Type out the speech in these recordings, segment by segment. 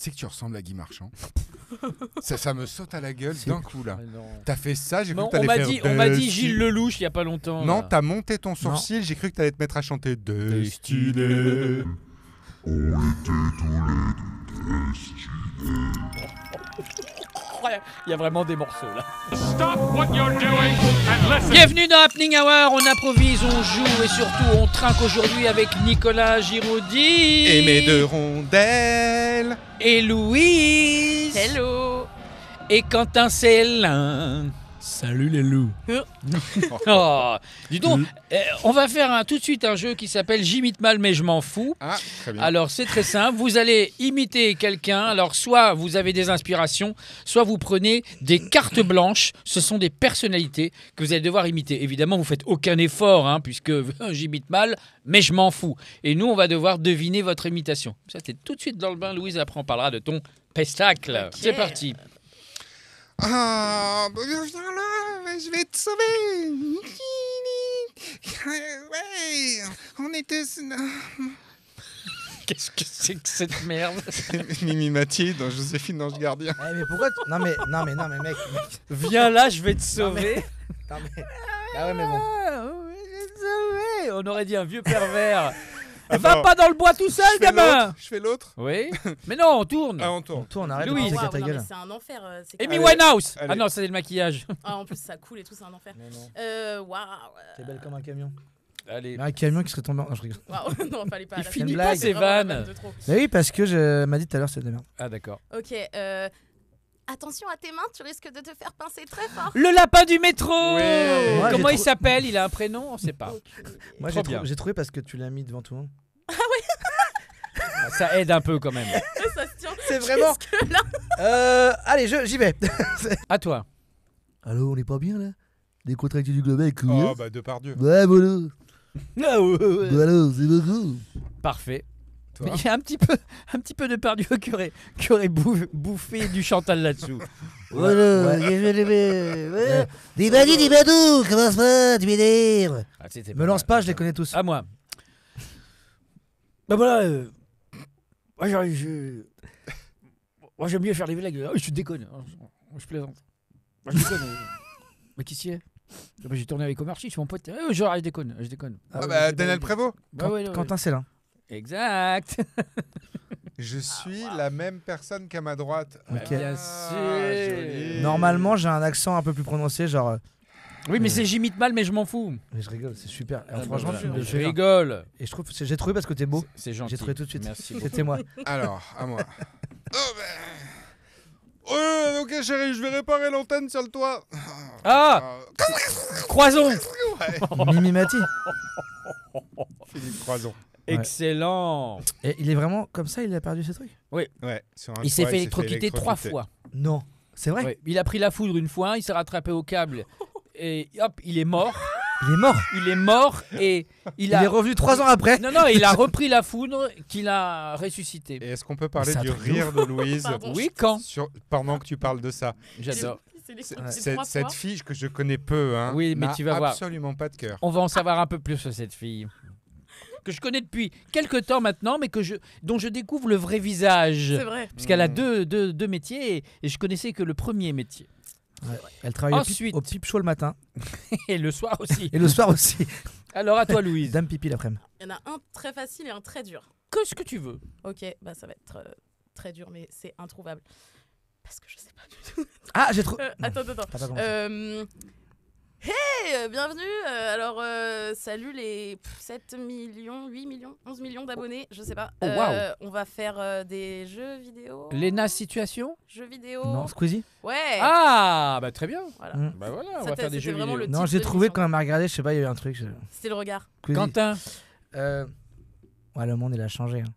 sais que tu ressembles à Guy Marchand. ça me saute à la gueule d'un coup là. Ah, T'as fait ça, j'ai cru bon, que t'allais faire on m'a dit Destiné. Gilles Lelouch il y a pas longtemps. Non, là. t'as monté ton sourcil, j'ai cru que t'allais te mettre à chanter Destiné. Il y a vraiment des morceaux là. Stop what you're doing and listen. Bienvenue dans Happening Hour, on improvise, on joue et surtout on trinque aujourd'hui avec Nicolas Giraudy Et mes deux rondelles. et Louise Hello. et Quentin Célin. Salut les loups. Oh, dis donc, on va faire tout de suite un jeu qui s'appelle J'imite mal mais je m'en fous. Ah, très bien. Alors c'est très simple, vous allez imiter quelqu'un, alors soit vous avez des inspirations, soit vous prenez des cartes blanches, ce sont des personnalités que vous allez devoir imiter. Évidemment vous faites aucun effort, hein, puisque j'imite mal, mais je m'en fous. Et nous on va devoir deviner votre imitation. Ça t'es tout de suite dans le bain Louise, après on parlera de ton pestacle. Ok. C'est parti. Ah, viens là, je vais te sauver. Ouais, on était... Qu'est-ce que c'est que cette merde? Mimi Mati dans Joséphine l'Ange Gardien. Eh, mais pourquoi non mais mec. Viens là, je vais te Non, sauver. Non mais. Ah ouais mais bon. Ah, je vais te sauver. On aurait dit un vieux pervers. Va Attends. pas dans le bois tout seul, gamin. Je fais l'autre. Oui. Mais non, on tourne. Ah, on tourne. Toi on arrête Louise. de Waouh, penser qu'à ta non, mais gueule. c'est un enfer. C'est Amy quoi Winehouse. Allez. Ah non, c'est le maquillage. Ah, en plus, ça coule et tout, c'est un enfer. Non. Waouh. T'es belle comme un camion. Allez. Un camion qui serait tombé en... Non, je rigole. Waouh, non, fallait pas. Il là, finit c'est pas vraiment ses la vannes. de trop. Mais oui parce que je m'a dit tout à l'heure c'était de la merde. Ah d'accord. Ok, attention à tes mains, tu risques de te faire pincer très fort. Le lapin du métro. Ouais. Moi, Comment j'ai il trou- s'appelle? Il a un prénom? On sait pas. Moi Trop bien. j'ai trouvé parce que tu l'as mis devant tout le monde. Ah, ça aide un peu quand même. Ça se tient. C'est vraiment. Jusque là. Allez j'y vais. À toi. Allô on est pas bien là? Décontracté du globe avec Oh, bah, Depardieu. Ouais voilà. Ah, Voilà c'est beaucoup. Parfait. Toi. Mais il y a un petit peu de Pardieu qui aurait bouffé du Chantal là-dessous. Voilà. Dis badou commence pas tu m'énerves. Ah, c'était Me lance mal. pas je les connais tous. À moi. Bah voilà. Moi, moi j'aime mieux faire les blagues. Oh, je déconne. Je plaisante. Moi, je déconne. Mais qui s'y est? Bah, j'ai tourné avec Omar Sy, je suis mon pote. Genre, je déconne. Ah, bah, Daniel Prévost. Bah, ouais. Quentin Célin. Exact. Je suis la même personne qu'à ma droite. Ok. Bien Ah, sûr. joli. Normalement j'ai un accent un peu plus prononcé genre. Oui, mais c'est j'imite mal, mais je m'en fous. Mais je rigole c'est super. Alors, Ah, franchement bah, tu me voilà. le je fais rire. rigole. Et je trouve j'ai trouvé parce que t'es beau. C'est gentil. J'ai trouvé tout de suite. Merci beaucoup. C'était moi. Alors, à moi. Oh, ben... ok chérie, je vais réparer l'antenne sur le toit. Ah, Croison. Mimi Mati. Philippe Croison. Excellent. Et il est vraiment comme ça, il a perdu ses trucs? Ouais, sur un Il s'est toit, fait électrocuter 3 fois. Non. C'est vrai? Ouais. Il a pris la foudre une fois, il s'est rattrapé au câble et hop, il est mort. Il est mort. Il est mort et Il est revenu 3 ans après. Non, il a repris la foudre qu'il a ressuscité. Et est-ce qu'on peut parler C'est un du truc de rire de Louise Pardon. Oui, quand pendant que tu parles de ça? J'adore. C'est les Cette fille que je connais peu, hein, Oui, mais n'a tu vas voir. absolument pas de cœur. On va en savoir un peu plus sur cette fille. Que je connais depuis quelques temps maintenant, mais dont je découvre le vrai visage. C'est vrai. Puisqu'elle a deux métiers et je connaissais que le premier métier. Ouais. Elle travaille Ensuite. au pipe chaud le matin Et le soir aussi. et le soir aussi. Alors à toi, Louise. Dame pipi l'après-midi. Il y en a un très facile et un très dur. Que ce que tu veux. Ok, bah ça va être très dur, mais c'est introuvable. Parce que je sais pas du tout. Ah j'ai trouvé. Attends. T'as pas commencé. Hey, bienvenue. Alors, salut les 7 millions, 8 millions, 11 millions d'abonnés, je sais pas. Oh, waouh. On va faire des jeux vidéo. Lena Situation. Jeux vidéo. Non Squeezie. Ouais. Ah, bah très bien. Voilà. Mm. Bah voilà, on Ça va faire des c'était jeux vraiment vidéo. le Non type j'ai de trouvé l'émission. quand elle m'a regardé je sais pas il y a eu un truc. C'était le regard. Squeezie. Quentin. Ouais le monde il a changé. Hein.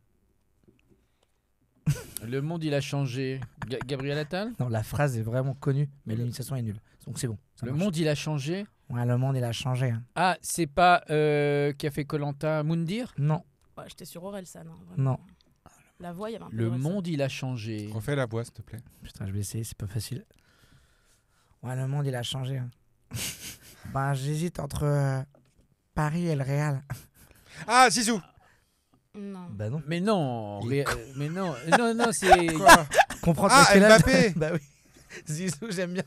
Le monde il a changé. Gabriel Attal. Non la phrase est vraiment connue mais l'initiation est nulle. Donc c'est bon. ça Le marche. monde il a changé. Ouais le monde il a changé. Hein. Ah, c'est pas qui a fait Koh-Lanta, Moundir. Non Ouais, j'étais sur Orelsan. Hein, vraiment. non. La voix, il y avait un peu Le d'Orelsan. monde il a changé. Refais la voix, s'il te plaît. Putain je vais essayer c'est pas facile. Ouais le monde il a changé. Hein. Ben j'hésite entre Paris et le Real. Ah, Zizou. Non. Bah non. Mais non, Il est mais non, non, c'est. Quoi? Comprends Ah, quel âge. Mbappé. Bah oui. Zizou, j'aime bien.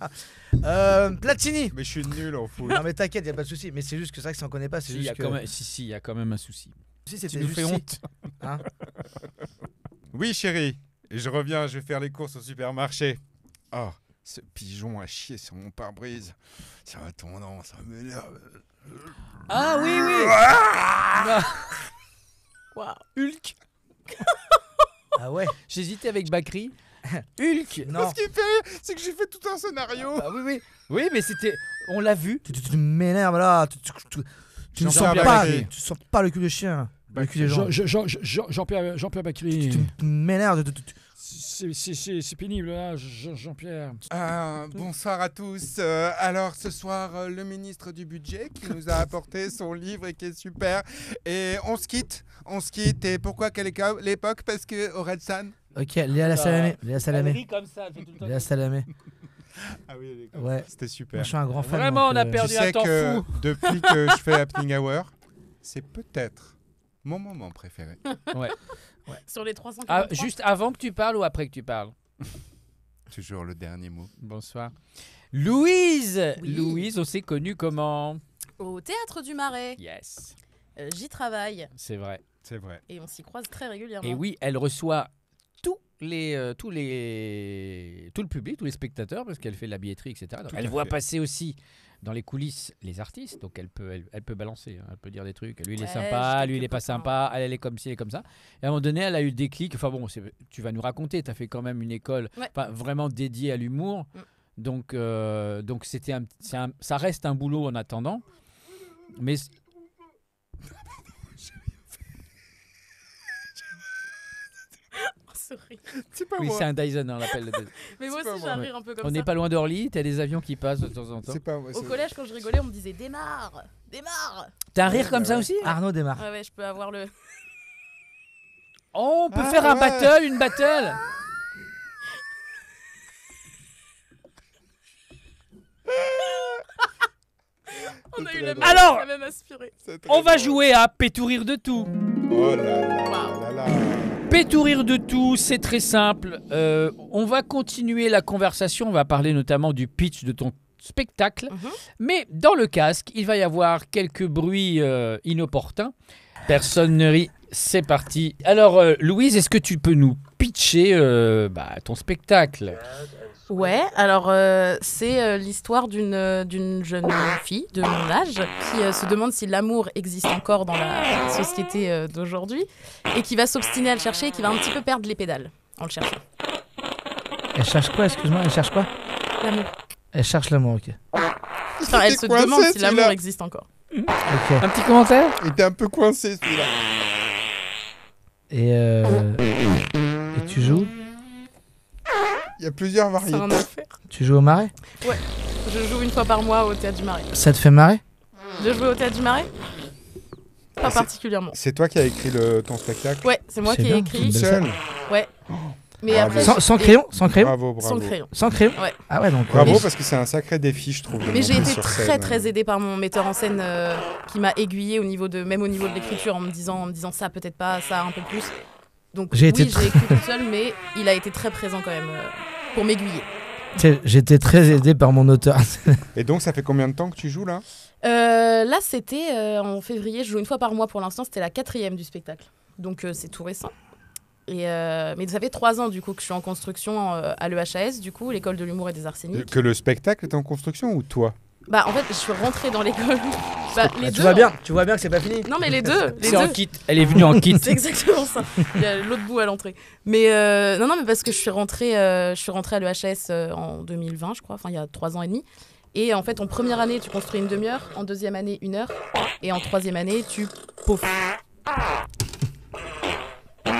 Platini. Mais je suis nul en foot. Non mais t'inquiète, y a pas de souci. Mais c'est juste que c'est vrai que si on connaît pas, c'est Si, il y juste a que. quand même, il y a quand même un souci. Si, Tu c'était nous juste fais si. honte. Hein Oui, chérie. Et je reviens, je vais faire les courses au supermarché. Oh, ce pigeon a chié sur mon pare-brise. Ça va tendance, ça m'énerve. Ah oui, oui. Ah Waouh. Hulk. Ah ouais. J'hésitais avec Bakri. Hulk. Non. Ce qui me fait rire, c'est que j'ai fait tout un scénario. Ah oui, oui. Oui, mais c'était. On l'a vu. Tu m'énerves là. Tu ne sens Jean-Pierre pas. Bacri. Tu sens pas le cul de chien. Le cul des gens. Jean-Pierre Bacri. Tu m'énerves. C'est pénible là, Jean-Pierre. Bonsoir à tous. Alors ce soir, le ministre du budget qui nous a apporté son livre et qui est super. Et on se quitte. Et pourquoi quelle l'époque? Parce que Orelsan. Ok, Léa Salamé. Léa Salamé. comme ça, elle fait tout le temps. Léa Salamé. Ah oui, Ouais. c'était super. Moi, je suis un grand fan. Vraiment, donc, on a Tu perdu un sais temps que fou. depuis que je fais Happening Hour, c'est peut-être mon moment préféré. Sur les 300. Ah, juste avant que tu parles ou après que tu parles? Toujours le dernier mot. Bonsoir. Louise. Oui. Louise, on s'est connu comment? Au Théâtre du Marais. Yes, J'y travaille c'est vrai. C'est vrai. et on s'y croise très régulièrement. Et oui, elle reçoit tout le public, tous les spectateurs, parce qu'elle fait de la billetterie, etc. Donc, Tout elle à voit fait. passer aussi dans les coulisses les artistes, donc elle peut balancer, hein, elle peut dire des trucs. Lui, il est Ouais, sympa, j'ai lui, il est quelques pas potes, sympa, elle est comme ci, elle est comme ça. Et à un moment donné, elle a eu le déclic. Enfin bon, tu vas nous raconter, tu as fait quand même une école Ouais. vraiment dédiée à l'humour. Donc ça reste un boulot en attendant. Mais Oh, c'est horrible. C'est pas oui, moi. c'est un Dyson, hein, on l'appelle le Dyson. Mais moi C'est pas aussi, j'ai moi. un rire un peu comme On ça. n'est pas loin d'Orly, t'as des avions qui passent de temps en temps. C'est pas moi. Au collège, quand je rigolais, on me disait démarre, démarre. T'as un rire Ouais, comme bah ça ouais. aussi? Arnaud démarre. Ouais, je peux avoir le. Oh, on peut Ah, faire un ouais. battle, une battle. On a eu très la drôle. même, Alors, la même aspirée. C'est très On va drôle. jouer à Pétourir de tout. Oh là là là là. Pétourir de tout, c'est très simple. On va continuer la conversation, on va parler notamment du pitch de ton spectacle. Mhm. Mais dans le casque, il va y avoir quelques bruits inopportuns. Personne ne rit, c'est parti. Alors, Louise, est-ce que tu peux nous pitcher ton spectacle? Ouais, alors c'est l'histoire d'une jeune fille de mon âge qui se demande si l'amour existe encore dans la société d'aujourd'hui et qui va s'obstiner à le chercher et qui va un petit peu perdre les pédales en le cherchant. Elle cherche quoi, excuse-moi, elle cherche quoi? L'amour. Elle cherche l'amour, ok. Enfin, elle se coincé, demande si l'amour celui-là. existe encore. Ok. Un petit commentaire? Il était un peu coincé celui-là. Et tu joues? Il y a plusieurs C'est variétés. un enfer. Tu joues au Marais? Je joue une fois par mois au Théâtre du Marais. Ça te fait marrer? De jouer au Théâtre du Marais? Pas C'est- particulièrement. C'est toi qui as écrit ton spectacle? Ouais, c'est moi C'est qui ai bien. écrit. Belle Seul. Mais Bravo. après, Sans crayon? Sans crayon? Bravo, bravo. sans crayon. Sans crayon? Ouais. Ah ouais, donc. Bravo Mais parce que c'est un sacré défi, je trouve. de Mais j'ai monter été sur très scène. très aidée par mon metteur en scène qui m'a aiguillée même au niveau de l'écriture en me disant ça peut-être pas, ça un peu plus. Donc J'ai oui, été j'ai écrit toute seule, mais il a été très présent quand même pour m'aiguiller. Tu sais, j'étais très aidé par mon auteur. Et donc, ça fait combien de temps que tu joues là? Là, c'était en février. Je joue une fois par mois pour l'instant. C'était la 4e du spectacle, donc c'est tout récent. Mais ça fait 3 ans du coup que je suis en construction à l'EHAS, du coup, l'école de l'humour et des arts scéniques. Que le spectacle est en construction ou toi? Bah en fait, je suis rentrée dans l'école. Les deux. Tu vois bien que c'est pas fini. Non mais les deux. C'est en kit. Elle est venue en kit. C'est exactement ça. Il y a l'autre bout à l'entrée. Mais non, mais parce que je suis rentrée à l'EHS en 2020, je crois. Enfin, il y a 3 ans et demi. Et en fait, en première année, tu construis une demi-heure. En deuxième année, 1 heure. Et en troisième année, tu peaufines.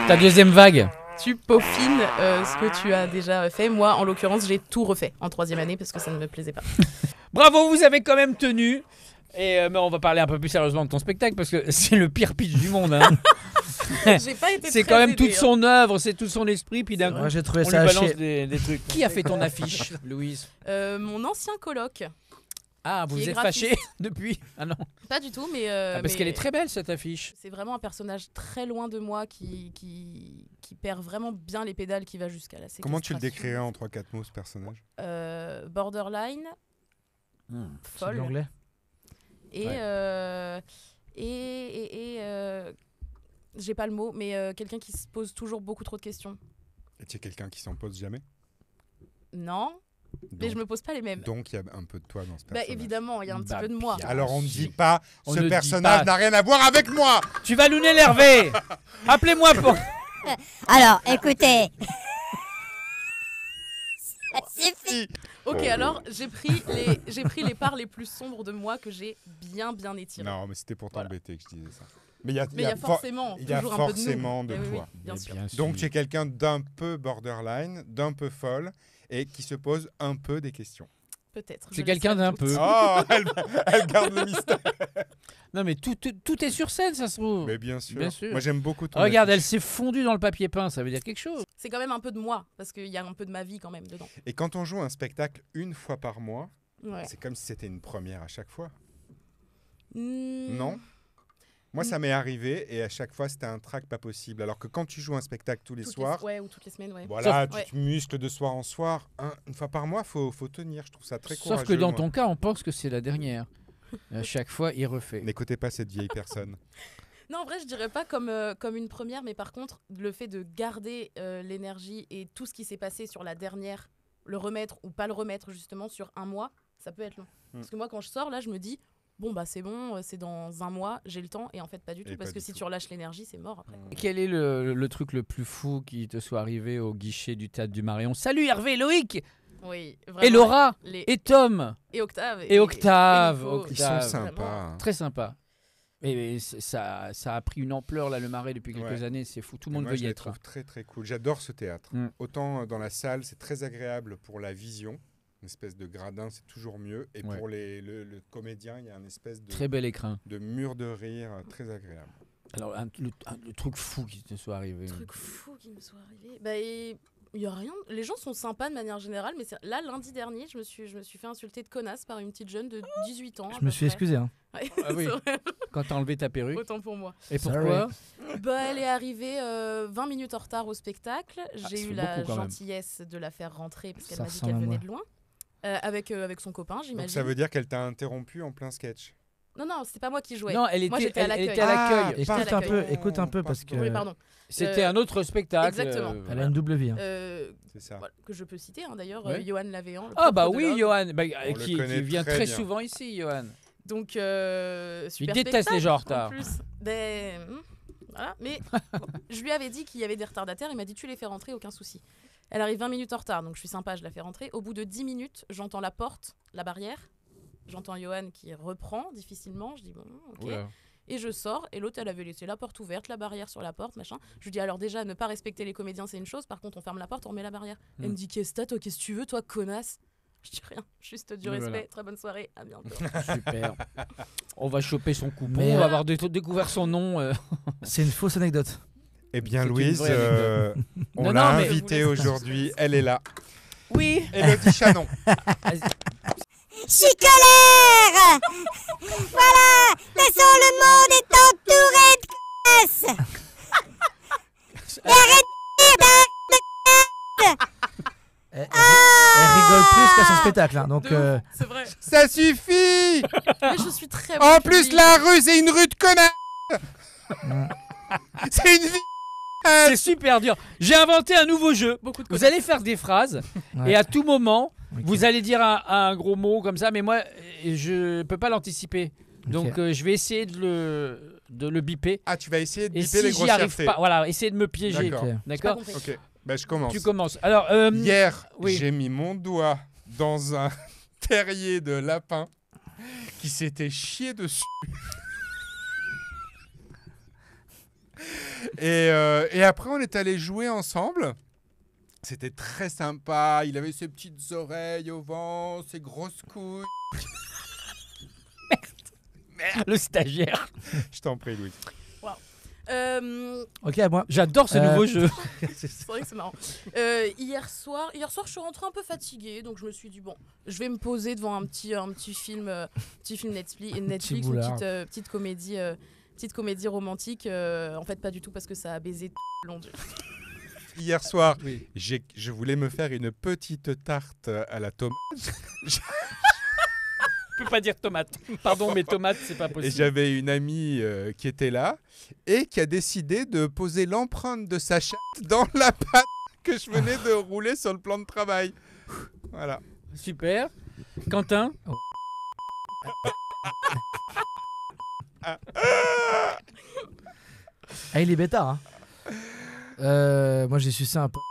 Ta deuxième vague. Tu peaufines ce que tu as déjà fait. Moi, en l'occurrence, j'ai tout refait en troisième année parce que ça ne me plaisait pas. Bravo, vous avez quand même tenu. Mais on va parler un peu plus sérieusement de ton spectacle parce que c'est le pire pitch du monde. Hein. J'ai pas été C'est très quand même aidée, toute son œuvre, c'est tout son esprit. Puis d'un coup, Moi j'ai trouvé on ça lui à balance chier. des trucs. Qui a fait ton affiche, Louise? Mon ancien coloc. Ah, qui vous est êtes graphiste. fâché depuis? Ah non. Pas du tout, mais. Parce mais qu'elle est très belle cette affiche. C'est vraiment un personnage très loin de moi qui perd vraiment bien les pédales, qui va jusqu'à la séquestration. Comment tu le décrirais en 3-4 mots, ce personnage? Borderline, C'est de folle. l'anglais. Et, Ouais. j'ai pas le mot, mais quelqu'un qui se pose toujours beaucoup trop de questions. Et tu es quelqu'un qui s'en pose jamais? Non, mais Donc- je me pose pas les mêmes. Donc il y a un peu de toi dans ce Bah personnage. évidemment, il y a un petit Bah, peu de moi. bien. Alors on ne Si. dit pas, On ce ne dit personnage pas. n'a rien à voir avec moi. Tu vas nous l'énerver. Appelez-moi pour. Alors, écoutez. Ça suffit. Ok, alors j'ai pris les parts les plus sombres de moi que j'ai bien étirées. Non, mais c'était pour Voilà. t'embêter que je disais ça. Mais il y a, Mais il y a forcément il y a toujours un peu de nous. forcément de Eh oui, toi. oui, bien sûr. Donc tu es quelqu'un d'un peu borderline, d'un peu folle et qui se pose un peu des questions. Peut-être. C'est je quelqu'un laisserai d'un le peu. doute. Oh, elle garde le mystère. Non mais tout est sur scène, ça se trouve. Mais bien sûr. Bien sûr. Moi j'aime beaucoup ton Regarde, elle affiche. s'est fondue dans le papier peint, ça veut dire quelque chose. C'est quand même un peu de moi, parce qu'il y a un peu de ma vie quand même dedans. Et quand on joue un spectacle une fois par mois, Ouais. c'est comme si c'était une première à chaque fois. Hmm. Non? Moi, ça m'est arrivé et à chaque fois, c'était un trac pas possible. Alors que quand tu joues un spectacle tous les Toutes soirs, ouais, ou toutes les semaines, ouais. voilà, Sauf- tu te muscles de soir en soir. Une fois par mois, faut tenir. Je trouve ça très courageux. Sauf que dans moi. ton cas, on pense que c'est la dernière. À chaque fois, il refait. N'écoutez pas cette vieille personne. Non, en vrai, je dirais pas comme une première, mais par contre, le fait de garder l'énergie et tout ce qui s'est passé sur la dernière, le remettre ou pas le remettre justement sur un mois, ça peut être long. Parce que moi, quand je sors, là, je me dis, bon, bah c'est bon, c'est dans un mois, j'ai le temps, et en fait, pas du tout, Et parce pas que du si tout. tu relâches l'énergie, c'est mort après. quoi. Quel est le truc le plus fou qui te soit arrivé au guichet du Théâtre du Marion? Salut Hervé, Loïc Oui, et vraiment. Laura Les- et Tom. et Octave. Et Octave, Nico. Octave. Ils sont Vraiment. sympas. hein. Très sympa. Et ça a pris une ampleur là le Marais depuis quelques Ouais. années, c'est fou, tout le Et monde moi, veut je y les être. trouve très très cool. J'adore ce théâtre. Mm. Autant dans la salle, c'est très agréable pour la vision. Une espèce de gradin, c'est toujours mieux. Et Ouais. pour le comédien, il y a une espèce Très bel écrin. de mur de rire très agréable. Alors le truc fou qui te soit arrivé. Truc fou qui me soit arrivé. Bah, il y a rien. Les gens sont sympas de manière générale, mais là, lundi dernier, je me suis fait insulter de connasse par une petite jeune de 18 ans. à Je peu me suis près. excusé. Hein. Ouais, Ah oui. c'est vrai. Quand t'as enlevé ta perruque. Autant pour moi. Et pourquoi? Bah, elle est arrivée 20 minutes en retard au spectacle. ça J'ai eu fait la beaucoup, quand même. gentillesse de la faire rentrer parce qu'elle Ça m'a dit ressemble qu'elle à venait moi. de loin. Avec son copain, Donc j'imagine. ça veut dire qu'elle t'a interrompu en plein sketch. Non, c'est pas moi qui jouais. Non, elle Moi, était, j'étais à elle l'accueil. était à l'accueil. J'étais à Écoute un peu, l'accueil. écoute un peu parce que Oui, pardon. C'était un autre spectacle. Exactement. elle a une double vie. Hein. C'est ça. Voilà, que je peux citer d'ailleurs, Ouais. Johan Lavéan. le Ah bah propre de oui, l'homme. Johan, bah, On le qui connaît vient très très bien. souvent ici, Johan. Donc, super déteste les spectacle, gens en retard. En plus. Voilà. Mais je lui avais dit qu'il y avait des retardataires. Il m'a dit tu les fais rentrer, aucun souci. Elle arrive 20 minutes en retard, donc je suis sympa, je la fais rentrer. Au bout de 10 minutes, j'entends la porte, la barrière. J'entends Johan qui reprend difficilement. Je dis bon, ok. Oula. Et je sors, et l'autre, elle avait laissé la porte ouverte, la barrière sur la porte, machin. Je lui dis alors déjà, ne pas respecter les comédiens, c'est une chose. Par contre, on ferme la porte, on remet la barrière. Elle me dit qu'est-ce que t'as, toi, qu'est-ce que tu veux, toi, connasse? Je dis rien, juste du Mais respect. voilà. Très bonne soirée, à bientôt. Super. On va choper son coupon, Mais, on va avoir découvert son nom. C'est une fausse anecdote. Eh bien, C'est une Louise, vraie on Non, l'a non, mais- invitée Je vous laisse. aujourd'hui. Elle est là. Oui. Élodie Chanon. Je suis colère. Voilà, laissons le monde est entouré de connasses. Et arrête Elle rigole plus qu'à son spectacle. Hein, donc, De ouf, c'est vrai. Ça suffit. Mais je suis très En bon plus, public. la rue, c'est une rue de connards. C'est une vie. C'est super dur. J'ai inventé un nouveau jeu. Beaucoup de Vous connasses. allez faire des phrases Ouais. et à tout moment, Ok. vous allez dire un gros mot comme ça, mais moi, je peux pas l'anticiper. Donc, Ok. je vais essayer de le biper. Ah, tu vas essayer de Et biper les si j'y arrive grossièretés. pas, voilà, essayez de me piéger. D'accord. Ok. J'ai pas D'accord. compris. Ok, bah, je commence. Tu commences. Alors, Hier, oui. j'ai mis mon doigt dans un terrier de lapin qui s'était chié dessus. Et après, on est allé jouer ensemble. C'était très sympa. Il avait ses petites oreilles au vent, ses grosses couilles. le stagiaire. Je t'en prie, Louis. Ok, à moi. J'adore ce nouveau jeu. C'est vrai que c'est marrant. Hier soir, je suis rentrée un peu fatiguée, donc je me suis dit bon, je vais me poser devant un petit film Netflix, une boulard. petite comédie romantique. En fait, pas du tout parce que ça a baisé tout le long du. Hier soir, Oui. je voulais me faire une petite tarte à la tomate. Je peux pas dire tomate. Pardon, mais tomate, c'est pas Et possible. j'avais une amie qui était là et qui a décidé de poser l'empreinte de sa chatte dans la pâte que je venais de rouler sur le plan de travail. Voilà. Super. Quentin. Ah, il est bêta, hein. Moi, j'ai sucé un pote.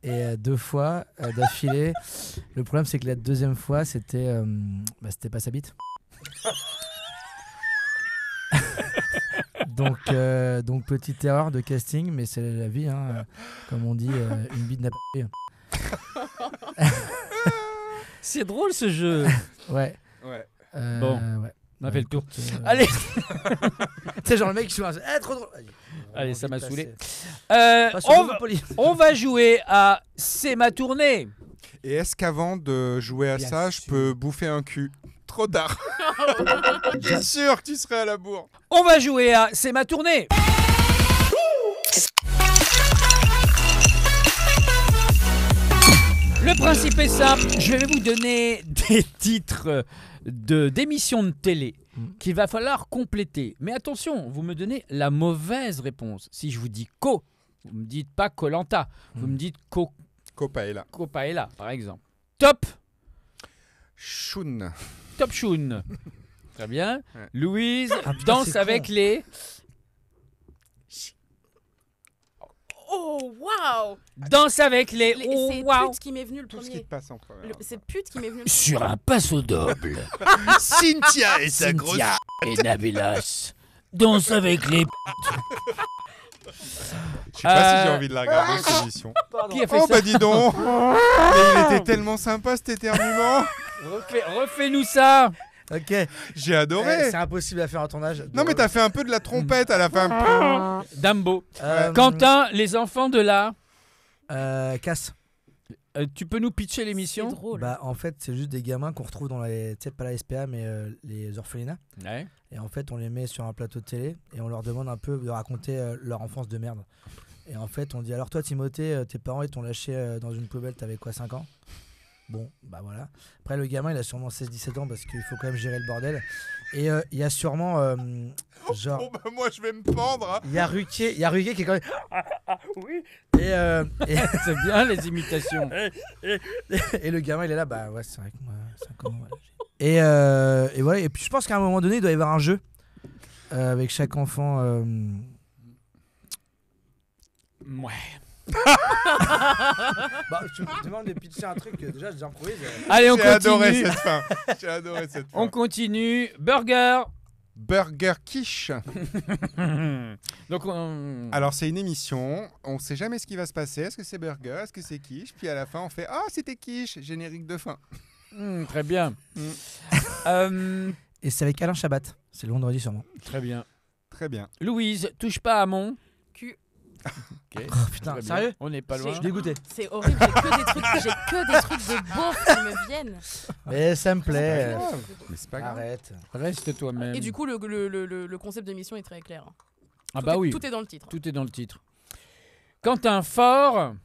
Et 2 fois d'affilée. Le problème, c'est que la deuxième fois, c'était pas sa bite. donc, petite erreur de casting, mais c'est la vie, hein. Comme on dit, une bite n'a pas de vie. C'est drôle ce jeu. Ouais. Ouais. Bon. Ouais. On a fait le tour. Écoute, Allez. C'est genre le mec qui joue un. Trop drôle. Allez, ça m'a Vite saoulé. passé. Pas sur Monopoly. On va jouer à C'est ma tournée. Et est-ce qu'avant de jouer à Bien ça, je sûr. peux bouffer un cul? Trop tard. Bien sûr que tu serais à la bourre. On va jouer à C'est ma tournée. Le principe est simple. Je vais vous donner des titres d'émissions de télé qu'il va falloir compléter. Mais attention, vous me donnez la mauvaise réponse. Si je vous dis Co, vous me dites pas Koh-Lanta. Vous me dites Copaella. Copaella, par exemple. Top Choun. Top Choun. Très bien. Ouais. Louise, Ah, putain, danse c'est avec con. les... Oh waouh. Danse avec les... Oh, C'est waouh. pute qui m'est venu le Tout ce qui premier. te passe en premier. C'est pute qui m'est venu. Sur un passo double. Cynthia et sa grosse... Cynthia et Nabelas danse avec les... Je sais pas si j'ai envie de la regarder, cette émission. Qui a fait Oh ça bah dis donc. Mais il était tellement sympa cet éternuement. Refais-nous ça. Ok. J'ai adoré. C'est impossible à faire à ton âge. Non mais t'as fait un peu de la trompette à la fin. Dambo. Euh, Quentin, les enfants de là. Casse. Tu peux nous pitcher C'est l'émission? drôle. Bah, en fait, c'est juste des gamins qu'on retrouve dans les. Tu sais, pas la SPA, mais les orphelinats. Ouais. Et en fait, on les met sur un plateau de télé et on leur demande un peu de raconter leur enfance de merde. Et en fait, on dit alors, toi, Timothée, tes parents, ils t'ont lâché dans une poubelle, t'avais quoi, 5 ans? Bon, bah voilà. Après, le gamin, il a sûrement 16-17 ans parce qu'il faut quand même gérer le bordel. Et il y a sûrement. Genre. Bon bah moi je vais me pendre. Hein. Il y a Ruquier qui est quand même. Oui. Et, C'est bien les imitations. et le gamin, il est là, bah ouais, c'est vrai que moi, 5 ans. Voilà. Et voilà. Et puis je pense qu'à un moment donné, il doit y avoir un jeu avec chaque enfant. Ouais. Bah, tu me demandes de pitcher un truc, déjà, j'improvise. Allez, on J'ai adoré continue. cette fin. J'ai adoré cette fin. On continue. Burger. Burger Quiche. Donc, on... Alors c'est une émission, on sait jamais ce qui va se passer, est-ce que c'est burger, est-ce que c'est quiche, puis à la fin on fait ah c'était quiche, générique de fin. Très bien. Et c'est avec Alain Chabat. C'est le vendredi sûrement. Très bien. Très bien. Louise, touche pas à mon... Cul. Ok. Oh putain, Très bien. sérieux? On n'est pas Je loin. Je suis dégoûté. C'est horrible. J'ai que des trucs de beauf qui me viennent. Mais ça me plaît. Mais c'est pas grave. Arrête. Reste toi-même. Et du coup, le concept d'émission est très clair. ah Tout bah est- oui, Tout est dans le titre. tout est dans le titre. Quentin Fort.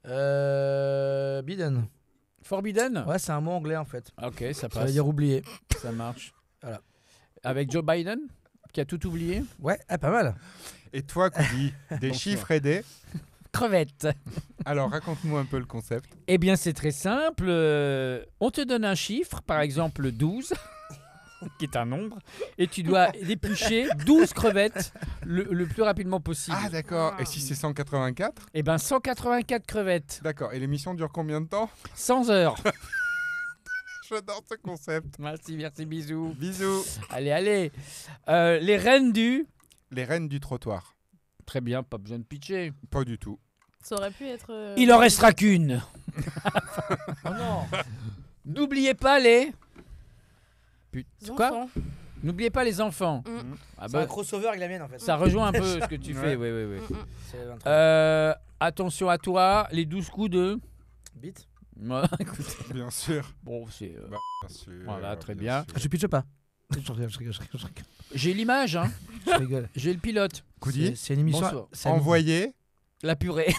Biden. Forbidden. Ouais, c'est un mot anglais en fait. Ok, ça Ça veut passe. dire oublié. Ça marche. Voilà. Avec Joe Biden, qui a tout oublié. Ouais, pas mal. Et toi Koudi, des Bonsoir. chiffres et des... Crevette. Alors raconte-nous un peu le concept. Eh bien, c'est très simple. On te donne un chiffre, par exemple 12, qui est un nombre, et tu dois éplucher 12 crevettes le plus rapidement possible. Ah d'accord, et si c'est 184? Eh bien, 184 crevettes, D'accord, et l'émission dure combien de temps? 100 heures. J'adore ce concept. Merci, merci, bisous. Bisous. Allez, allez. Les reines du... Les reines du trottoir. Très bien, pas besoin de pitcher. Pas du tout. Ça aurait pu être. Il en restera qu'une. Oh non. N'oubliez pas les... Les Quoi enfants. N'oubliez pas les enfants. Ah C'est bah, un crossover avec la mienne en fait. ça rejoint un peu ce que tu fais. Ouais. Oui. C'est 23. Attention à toi, les 12 coups de. Bite. Ouais, écoute, Bien sûr. bon, c'est. Bien sûr. Voilà, très bien. sûr. Je pitche pas. Je rigole. J'ai l'image, hein. Je rigole. J'ai le pilote. Coudi, C'est une émission. Bonsoir. c'est envoyé. La purée.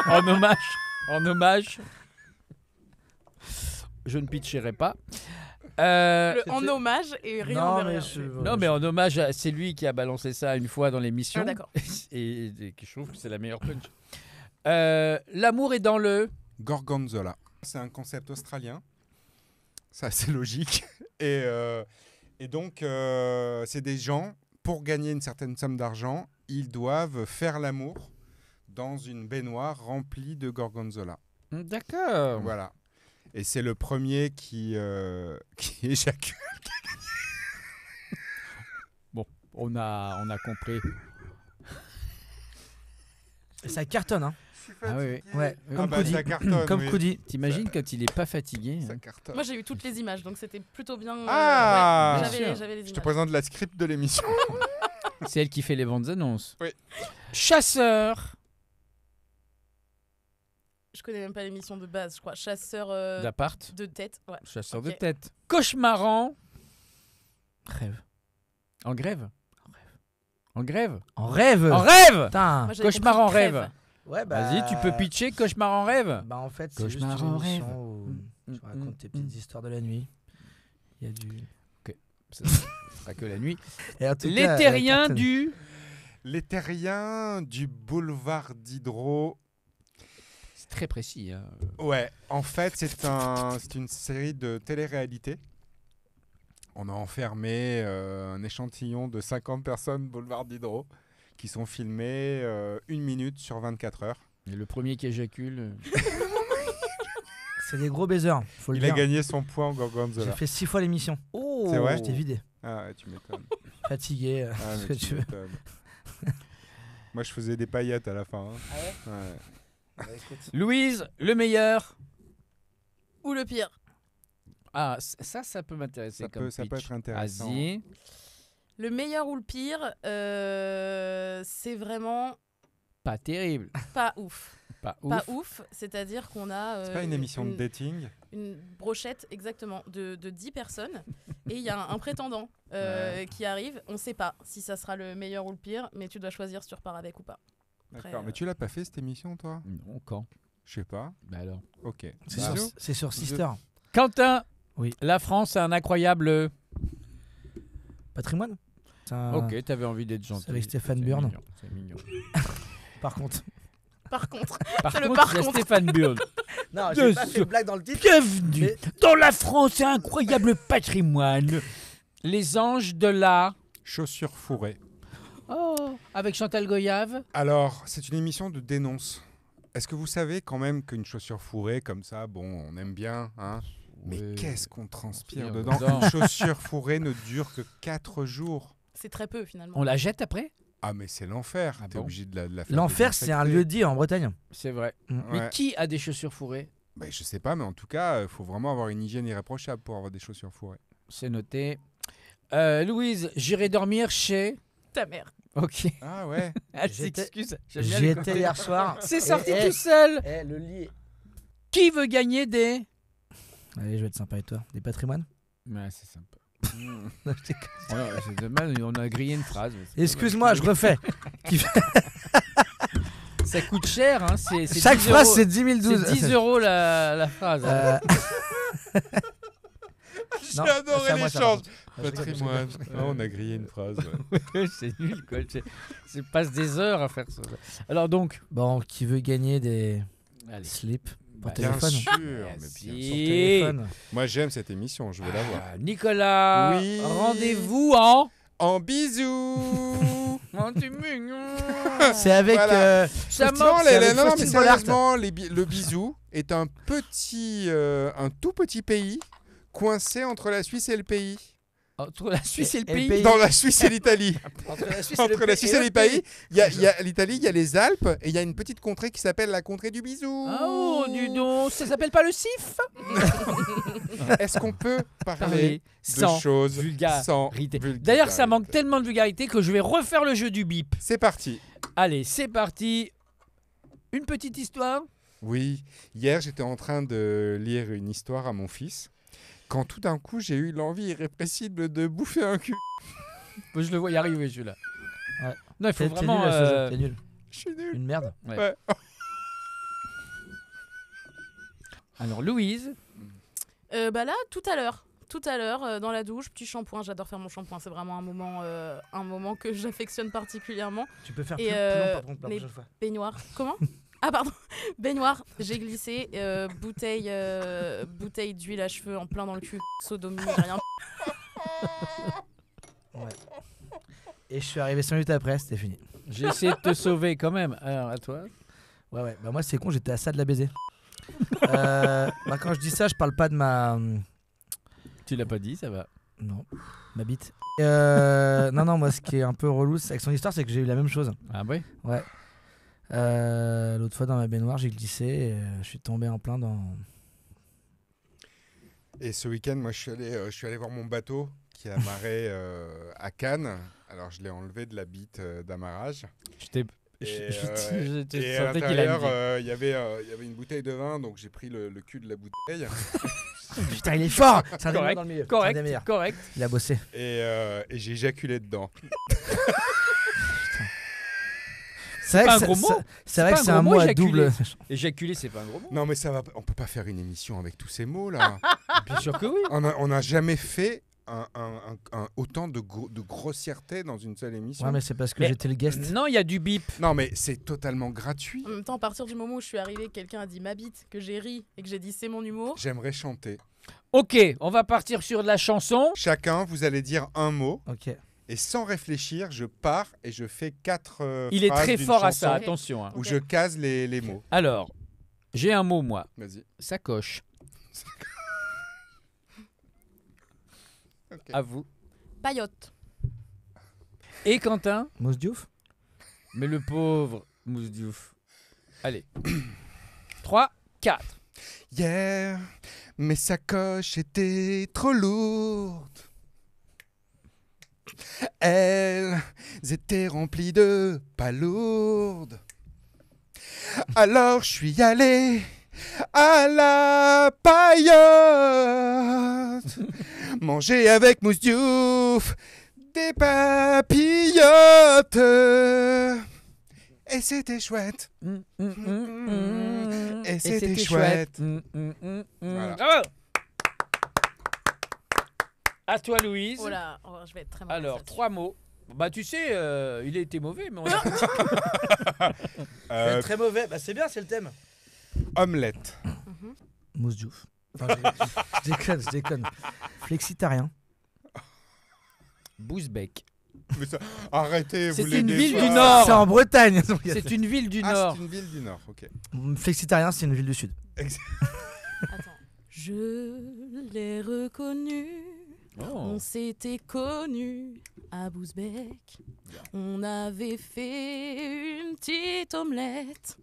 En hommage. Je ne pitcherai pas. En hommage et rien Non, derrière. Non, mais en hommage, c'est lui qui a balancé ça une fois dans l'émission. Ah, d'accord. et je trouve que c'est la meilleure punch. L'amour est dans le. Gorgonzola. C'est un concept australien. C'est assez logique. Et donc, c'est des gens, pour gagner une certaine somme d'argent, ils doivent faire l'amour dans une baignoire remplie de gorgonzola. D'accord. Voilà. Et c'est le premier qui éjacule. On a compris. Ça cartonne, hein. Ah oui. Ouais, Ah comme bah, Coudi. ça cartonne, Comme oui. Coudi. T'imagines quand il est pas fatigué. Ça hein. cartonne. Moi, j'ai eu toutes les images, donc c'était plutôt bien. Ah, ouais, bien sûr. j'avais les Je te images. présente la script de l'émission. C'est elle qui fait les bandes annonces. Oui. Chasseur Je connais même pas l'émission de base, je crois. Chasseur d'appart. de tête. Ouais. Chasseur Ok. de tête. Cauchemarant. Rêve. En grève. En grève. En rêve. En rêve. Putain. Moi, j'avais Cauchemar compris en rêve. crève. Ouais, bah. Vas-y, tu peux pitcher Cauchemar en rêve. Bah en fait, c'est juste Cauchemar une en rêve. émission où tu racontes tes petites histoires de la nuit. Il y a du. Ce sera que la nuit. Et en tout cas, Les terriens cartonne. du. Les terriens du boulevard Diderot. C'est très précis. Hein. Ouais, en fait, c'est une série de télé-réalité. On a enfermé un échantillon de 50 personnes boulevard Diderot qui sont filmées 1 minute sur 24 heures. Et le premier qui éjacule. C'est des gros baisers, faut le Il a dire. gagné son point en J'ai gorgonzola. fait 6 fois l'émission. Oh. C'est vrai J'étais vidé. Ah ouais, tu m'étonnes. Fatigué. Ah, ce mais que tu tu veux. m'étonnes. Moi, je faisais des paillettes à la fin. Hein. Ah Ouais. Bah, écoute. Louise, le meilleur. Ou le pire. Ah, ça peut m'intéresser Ça comme peut pitch. être intéressant. Vas-y. Le meilleur ou le pire, c'est vraiment Pas terrible. pas ouf. Pas ouf. Pas ouf, c'est-à-dire qu'on a C'est pas une émission de dating. une brochette exactement de 10 personnes et il y a un prétendant qui arrive. On sait pas si ça sera le meilleur ou le pire, mais tu dois choisir si tu repars avec ou pas. Après, D'accord, mais tu l'as pas fait cette émission, toi? Non, quand Je sais pas. Bah alors. Ok. C'est Bah, sur, c'est sur Sister. Quentin. Oui. La France a un incroyable. Patrimoine. C'est un- Ok, t'avais envie d'être gentil. avec Stéphane C'est Burn. mignon, c'est mignon. Par contre. Par contre, Par C'est le contre, par il y a contre. Stéphane Burn. Non, Bien j'ai pas fait sûr. de blague dans le titre. Bienvenue Mais- dans la France, un incroyable patrimoine. Les anges de la. Chaussures fourrées. Oh, avec Chantal Goyave. Alors, c'est une émission de dénonce. Est-ce que vous savez quand même qu'une chaussure fourrée comme ça, bon, on aime bien, hein? Mais Ouais. qu'est-ce qu'on transpire Transpire dedans? dedans. Une chaussure fourrée ne dure que 4 jours. c'est très peu finalement. On la jette après? Ah, mais c'est l'enfer. Ah T'es bon obligé de la faire. L'enfer, c'est un lieu dit en Bretagne. C'est vrai. Mm. Mais Ouais. qui a des chaussures fourrées? Bah, je sais pas, mais en tout cas, il faut vraiment avoir une hygiène irréprochable pour avoir des chaussures fourrées. C'est noté. Louise, j'irai dormir chez. Ta mère. Ok. Ah ouais. Elle J'étais- s'excuse. J'aime bien J'y les étais côtés. hier soir. C'est sorti Eh, tout seul. le lit. Qui veut gagner des. Allez, je vais être sympa avec toi. Des patrimoines. Ouais, c'est sympa. Non, je déconne. Ouais, c'est dommage, on a grillé une phrase. mais c'est pas Excuse-moi, je mal. refais. Ça coûte cher, hein. C'est Chaque 10 phrase, euros. c'est 10 012. C'est 10 euros la phrase. Euh, J'ai non, adoré c'est à moi, les ça, par chances. contre. Je rigole, Patrimoine. je rigole. Ah, on a grillé une phrase. ouais. C'est nul, quoi. C'est passe des heures à faire ça. Alors donc. Bon, qui veut gagner des Allez. slips pour Bah, Bien téléphone sûr, mais Merci. bien Sur sûr. téléphone. Moi, j'aime cette émission, je veux la voir. Ah, Nicolas, Oui. rendez-vous en. En bisous. Oh, t'es mignon. C'est avec. Voilà. Ça Non, manque. c'est avec non, mais Faustine Bollard. sérieusement, le bisou est un tout petit pays coincé entre la Suisse et le pays. Entre la Suisse et le Et le pays. pays. Dans la Suisse et l'Italie. Entre la Suisse Entre la Suisse et les pays, il y a l'Italie, il y a les Alpes et il y a une petite contrée qui s'appelle la contrée du bisou. Oh, du donc, ça s'appelle pas le CIF. Est-ce qu'on peut Parler parler sans de choses vulgarité. sans D'ailleurs, ça manque tellement de vulgarité que je vais refaire le jeu du bip. C'est parti. Allez, c'est parti. Une petite histoire. Oui, hier j'étais en train de lire une histoire à mon fils quand tout d'un coup j'ai eu l'envie irrépressible de bouffer un cul. Je le vois y arriver, celui-là. Ouais. Non, il faut T'es vraiment. nul à ce jeu, t'es nul. Je suis nul. Une merde. Ouais. Alors, Louise. Bah là, tout à l'heure, dans la douche, petit shampoing. J'adore faire mon shampoing. C'est vraiment un moment que j'affectionne particulièrement. Tu peux faire Et, plus long par contre la les- prochaine fois. Baignoire. Comment? Ah pardon. Baignoire. J'ai glissé. Bouteille d'huile à cheveux en plein dans le cul. Sodomie, rien. Et je suis arrivé 5 minutes après, c'était fini. J'ai essayé de te sauver quand même. Alors, à toi. Ouais. Bah moi c'est con, j'étais à ça de la baiser. Bah quand je dis ça, je parle pas de ma... Tu l'as pas dit, ça va. Non, ma bite. Non, moi ce qui est un peu relou avec son histoire, c'est que j'ai eu la même chose. Ah ouais. Ouais. L'autre fois dans ma baignoire, j'ai glissé et je suis tombé en plein dans... Et ce week-end, moi je suis allé voir mon bateau qui a amarré à Cannes. Alors je l'ai enlevé de la bite d'amarrage. Je t'ai. Et, Je te Et à sentais qu'il a l'intérieur, il y avait une bouteille de vin, donc j'ai pris le cul de la bouteille. Putain, il est fort. C'est un des meilleurs Correct, dans le milieu. C'est un des meilleurs. correct. Il a bossé. Et j'ai éjaculé dedans. C'est pas vrai un gros que mot. c'est vrai pas que un c'est gros un mot, mot à éjaculer. double. Éjaculer, c'est pas un gros mot. Non mais ça va, on peut pas faire une émission avec tous ces mots là. Bien sûr que oui. On n'a jamais fait autant de grossièreté dans une seule émission. Ouais, mais c'est parce que Mais- j'étais le guest. Non, il y a du bip. Non mais c'est totalement gratuit. En même temps, à partir du moment où je suis arrivée, quelqu'un a dit ma bite, que j'ai ri et que j'ai dit c'est mon humour. J'aimerais chanter. Ok, on va partir sur de la chanson. Chacun, vous allez dire un mot Ok. et sans réfléchir, je pars et je fais 4 Il est phrases très d'une fort à chanson ça, attention. hein. où Ok. je case les mots. Alors, j'ai un mot, moi. Vas-y. Sacoche. Ok. À vous. Paillotte. Et Quentin. Mousse Diouf. Mais le pauvre Mousse Diouf. Allez. 3, 4. Hier, mes sacoches étaient trop lourdes. Elles étaient remplies de palourdes. Alors je suis allé à la paillote manger avec Mousse Diouf des papillotes. Et c'était chouette. Et c'était chouette. Voilà. Bravo. À toi, Louise. Oh là, je vais être très mauvaise Alors, là-dessus. 3 mots. Bah, tu sais, il a été mauvais, mais on a... Euh, Très mauvais. Bah c'est bien, c'est le thème. omelette. Mousse Diouf. Enfin, je déconne. Flexitarien. Bouzbec. Mais ça- arrêtez, C'est vous une les ville déçoivez. du Nord. C'est en Bretagne. C'est une ville du Ah, Nord. c'est une ville du Nord, ok. Flexitarien, c'est une ville du Sud. Attends. Je l'ai reconnu. Oh. On s'était connus à Bouzbec. On avait fait une petite omelette.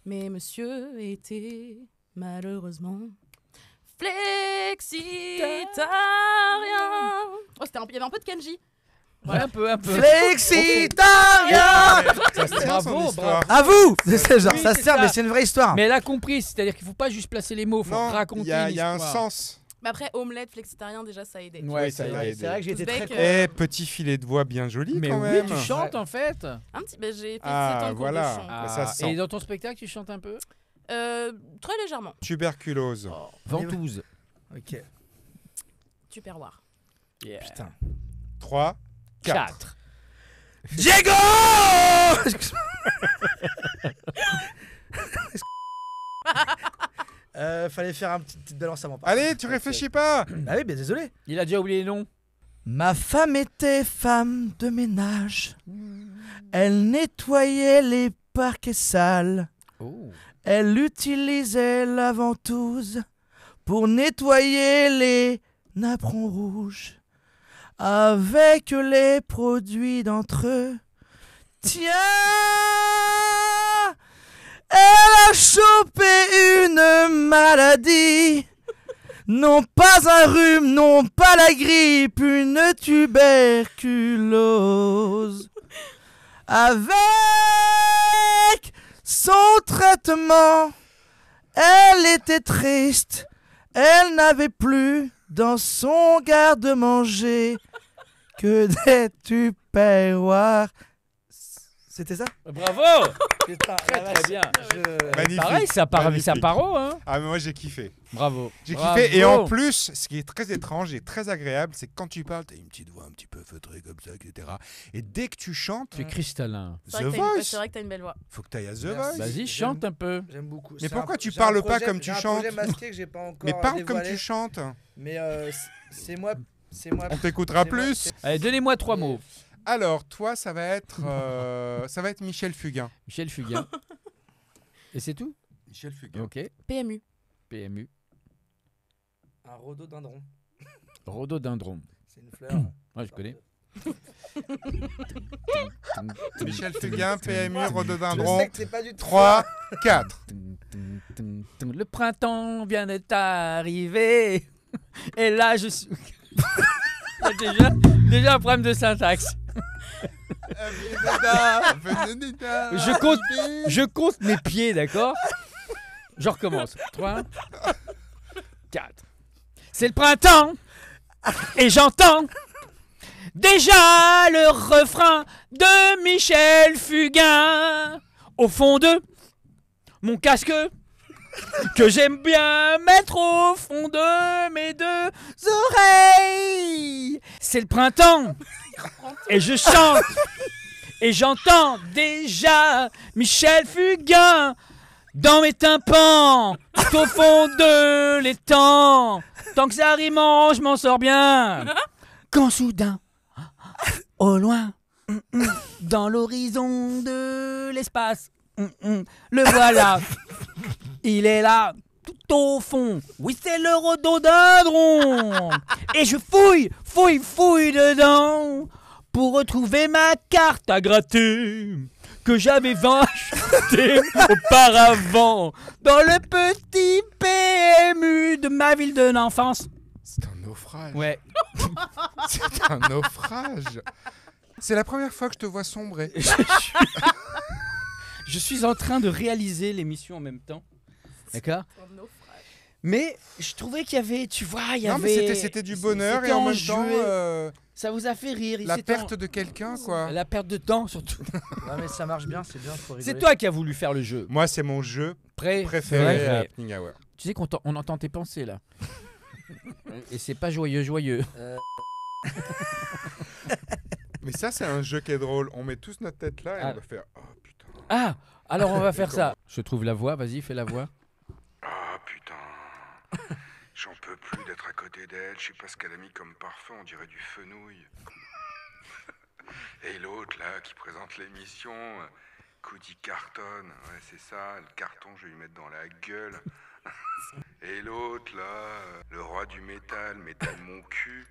Mais monsieur était malheureusement flexitarien. Oh, il y avait un peu de Kenji. Ouais, un peu. Flexitarien. Ça se tient, son Bravo, histoire. À vous. C'est genre Oui, ça c'est se tient, ça. mais c'est une vraie histoire. Mais elle a compris, c'est-à-dire qu'il faut pas juste placer les mots, il faut Non, raconter il y a un l'histoire. sens. Mais après, omelette, flexitarien, déjà, ça a aidé. Ouais, Oui, ça c'est y vrai. est. C'est vrai que j'ai été très Uzbek, con. Eh, petit filet de voix bien joli Mais quand oui, même. tu chantes en fait. Un petit, bah, j'ai fait 7 Ah, ans de cours voilà. de chant. Ah. ça se sent. Et dans ton spectacle, tu chantes un peu Très légèrement. Tuberculose. Ventouse. Ok. Tupperware. Yeah. Putain. 3, 4. 4. Diego. Fallait faire une petite balance avant. Allez, tu réfléchis pas. Ah oui, mais désolé. Il a déjà oublié les noms. Ma femme était femme de ménage. Elle nettoyait les parquets sales. Oh. Elle utilisait la ventouse pour nettoyer les napperons rouges. avec les produits d'entre eux. Tiens, elle a chopé une maladie. Non pas un rhume, non pas la grippe, une tuberculose. Avec son traitement, elle était triste. Elle n'avait plus dans son garde-manger que des tupperwares. C'était ça? Bravo. Putain, Très bien. Magnifique. Pareil, ça part Magnifique. haut, hein. Ah, mais moi j'ai kiffé. Bravo. J'ai Bravo. kiffé. Et en plus, ce qui est très étrange et très agréable, c'est que quand tu parles, t'as une petite voix un petit peu feutrée comme ça, etc. Et dès que tu chantes, Tu es cristallin. The C'est vrai Voice, que t'as une belle voix. faut que t'ailles à The Merci. Voice. Vas-y, chante un peu. J'aime beaucoup. Mais C'est pourquoi un- tu j'ai un parles pas projet- comme tu j'ai un chantes projet masqué que j'ai pas encore Mais parle comme dévoilé. tu chantes. Mais c'est moi. On t'écoutera c'est moi- plus. c'est- Allez, donnez-moi 3 mots. Alors, toi, ça va être Michel Fugain. Michel Fugain. Et c'est tout? Michel Fugain. Ok. PMU. PMU. Un rhododendron. Rhododendron. C'est une fleur. Ouais, je connais. Michel Fugain, PMU, Je Rhododendron. sais que c'est pas du tout. 3, 4. Le printemps vient d'être arrivé. Et là, je suis. Il y a déjà un problème de syntaxe. Je compte mes pieds, d'accord? Je recommence. 3, 4. C'est le printemps et j'entends déjà le refrain de Michel Fugain au fond de mon casque que j'aime bien mettre au fond de mes deux oreilles. C'est le printemps et je chante et j'entends déjà Michel Fugain dans mes tympans, tout au fond de l'étang. Tant que ça rime, je m'en sors bien. Quand soudain, au loin, dans l'horizon de l'espace, le voilà. Il est là, tout au fond. Oui, c'est le rhododendron. Et je fouille dedans pour retrouver ma carte à gratter que j'avais achetée auparavant dans le petit PMU de ma ville de l'enfance. C'est un naufrage. Ouais. C'est un naufrage. C'est la première fois que je te vois sombrer. Je suis en train de réaliser l'émission en même temps. D'accord? Mais je trouvais qu'il y avait, tu vois, il y Non, avait... mais c'était du bonheur et c'était en même enjoué. temps Ça vous a fait rire. la c'était perte de quelqu'un, quoi. La perte de temps, surtout. Non mais ça marche bien, c'est bien, faut rigoler. C'est toi qui as voulu faire le jeu. Moi, c'est mon jeu Prêt? préféré Ouais. à Happening Hour. Tu sais on entend tes pensées, là. Et c'est pas joyeux. Mais ça, c'est un jeu qui est drôle. On met tous notre tête là et Ah. on va faire « Oh, putain. Ah, alors on va faire ça. Je trouve la voix, vas-y, fais la voix. Ah, putain. J'en peux plus d'être à côté d'elle. Je sais pas ce qu'elle a mis comme parfum. On dirait du fenouil. Et l'autre, là, qui présente l'émission, Cody Carton. Ouais, c'est ça. Le carton, je vais lui mettre dans la gueule. Et l'autre, là, le roi du métal mon cul.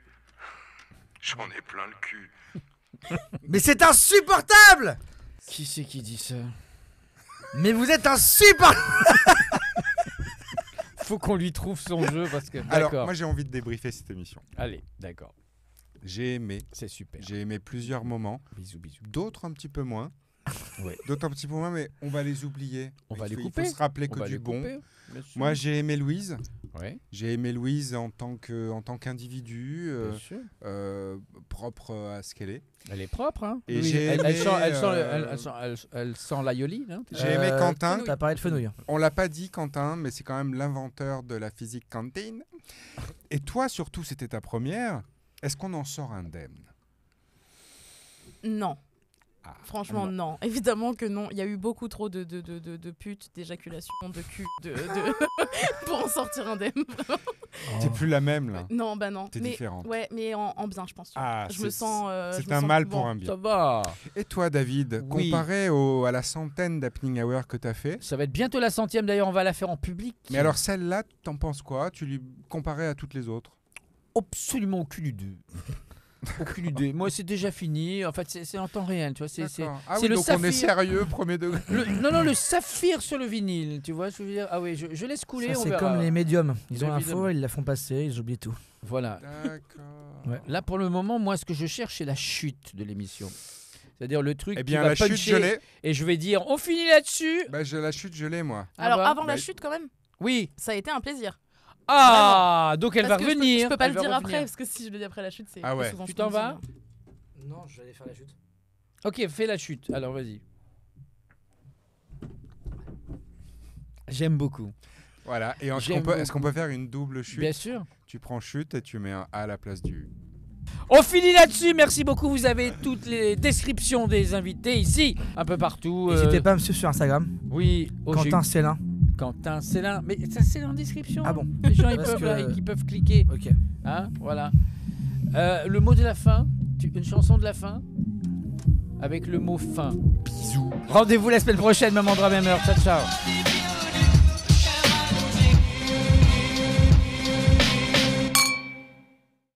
J'en ai plein le cul. Mais c'est insupportable! Qui c'est qui dit ça? Mais vous êtes insupportable! Faut qu'on lui trouve son jeu parce que... Alors, D'accord. moi, j'ai envie de débriefer cette émission. Allez, d'accord. J'ai aimé. C'est super. J'ai aimé plusieurs moments. Bisous, bisous. D'autres un petit peu moins. Ouais. D'autres un petit peu moins, mais on va les oublier. On va les Il couper. faut se rappeler On que va du les bon. couper, bien sûr. Moi, j'ai aimé Louise. Ouais, J'ai aimé Louise en tant qu'individu, bien sûr. propre à ce qu'elle est. Elle est propre, hein. Et Louise, j'ai elle aimé, elle sent l'aïoli, hein. J'ai aimé Quentin. T'as parlé de fenouil. On l'a pas dit, Quentin, mais c'est quand même l'inventeur de la physique cantine. Et toi, surtout, c'était ta première. Est-ce qu'on en sort indemne? Non. Ah, Franchement, non. Évidemment que non. Il y a eu beaucoup trop de putes, d'éjaculation, de cul, pour en sortir indemne. T'es plus la même, là. Non, bah non. T'es mais, différente. Ouais, mais en bien, je pense. Ah, je me sens. c'est je me un sens mal plus pour bon. un bien. Ça va. Et toi, David, Oui. comparé à la centaine d'Happening Hour que t'as fait, Ça va être bientôt la 100e, d'ailleurs, on va la faire en public. mais alors celle-là, t'en penses quoi? Tu lui comparais à toutes les autres? Absolument aucune idée. Aucune idée. Moi, c'est déjà fini. En fait, c'est en temps réel, tu vois. C'est D'accord. Ah c'est oui, le donc on est saphir. sérieux, premier degré. Non, le saphir sur le vinyle, tu vois. Je veux dire, ah oui, je laisse couler. Ça, on c'est verra. comme les médiums. Ils ont Évidemment. l'info, ils la font passer, ils oublient tout. Voilà. D'accord. Ouais. Là, pour le moment, moi, ce que je cherche, c'est la chute de l'émission. C'est-à-dire le truc Eh qui bien, va la chute, puncher je l'ai. et je vais dire, on finit là-dessus. La chute, je l'ai, moi. Ah Alors, bah, avant la bah, chute, quand même, Oui. ça a été un plaisir. Ah, donc elle Parce va que revenir. Je peux pas elle le va dire revenir. après, parce que si je le dis après la chute, c'est Ah ouais. souvent Tu ce t'en qu'on me vas dit. Non, je vais aller faire la chute. Ok, fais la chute. Alors, vas-y. J'aime beaucoup. Voilà. Et J'aime est-ce qu'on peut faire une double chute? Bien sûr. Tu prends chute et tu mets un A à la place du. On finit là-dessus. Merci beaucoup. Vous avez toutes les descriptions des invités ici, un peu partout. N'hésitez pas à me suivre sur Instagram. Oui, Quentin Célin. Quentin Célin. Mais ça, c'est en description. Ah bon. Les gens, Parce ils peuvent cliquer. Ok. Hein, voilà. Le mot de la fin. Une chanson de la fin. Avec le mot fin. Bisous. Rendez-vous la semaine prochaine, même endroit, même heure. Ciao, ciao.